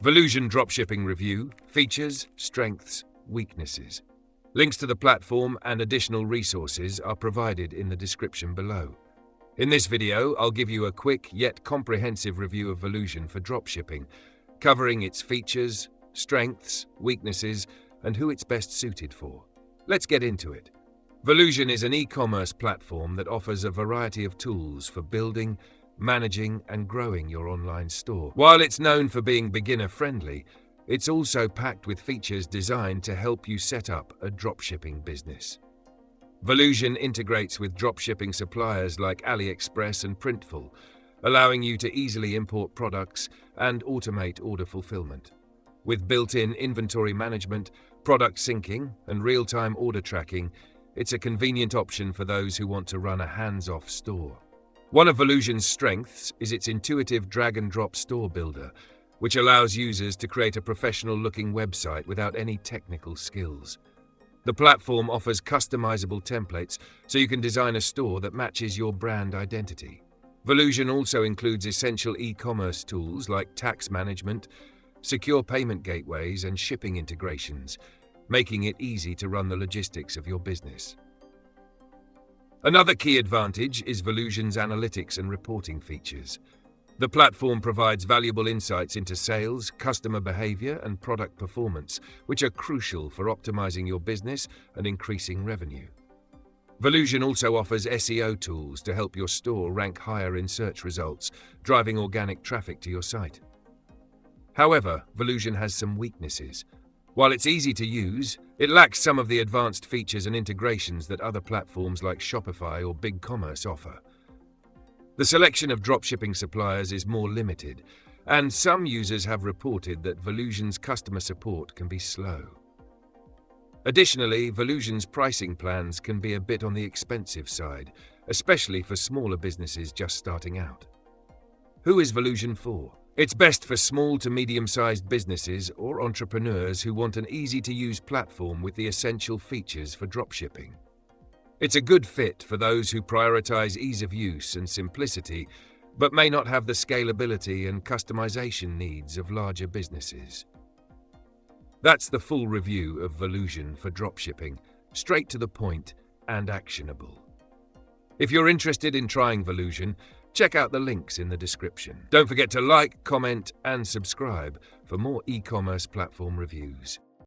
Volusion Dropshipping Review: Features, Strengths, Weaknesses. Links to the platform and additional resources are provided in the description below. In this video, I'll give you a quick yet comprehensive review of Volusion for dropshipping, covering its features, strengths, weaknesses, and who it's best suited for. Let's get into it. Volusion is an e-commerce platform that offers a variety of tools for building, managing, and growing your online store. While it's known for being beginner-friendly, it's also packed with features designed to help you set up a dropshipping business. Volusion integrates with dropshipping suppliers like AliExpress and Printful, allowing you to easily import products and automate order fulfillment. With built-in inventory management, product syncing, and real-time order tracking, it's a convenient option for those who want to run a hands-off store. One of Volusion's strengths is its intuitive drag-and-drop store builder, which allows users to create a professional-looking website without any technical skills. The platform offers customizable templates so you can design a store that matches your brand identity. Volusion also includes essential e-commerce tools like tax management, secure payment gateways, and shipping integrations, making it easy to run the logistics of your business. Another key advantage is Volusion's analytics and reporting features. The platform provides valuable insights into sales, customer behavior, and product performance, which are crucial for optimizing your business and increasing revenue. Volusion also offers SEO tools to help your store rank higher in search results, driving organic traffic to your site. However, Volusion has some weaknesses. While it's easy to use, it lacks some of the advanced features and integrations that other platforms like Shopify or BigCommerce offer. The selection of dropshipping suppliers is more limited, and some users have reported that Volusion's customer support can be slow. Additionally, Volusion's pricing plans can be a bit on the expensive side, especially for smaller businesses just starting out. Who is Volusion for? It's best for small to medium-sized businesses or entrepreneurs who want an easy-to-use platform with the essential features for dropshipping. It's a good fit for those who prioritize ease of use and simplicity, but may not have the scalability and customization needs of larger businesses. That's the full review of Volusion for dropshipping, straight to the point and actionable. If you're interested in trying Volusion, check out the links in the description. Don't forget to like, comment, and subscribe for more e-commerce platform reviews.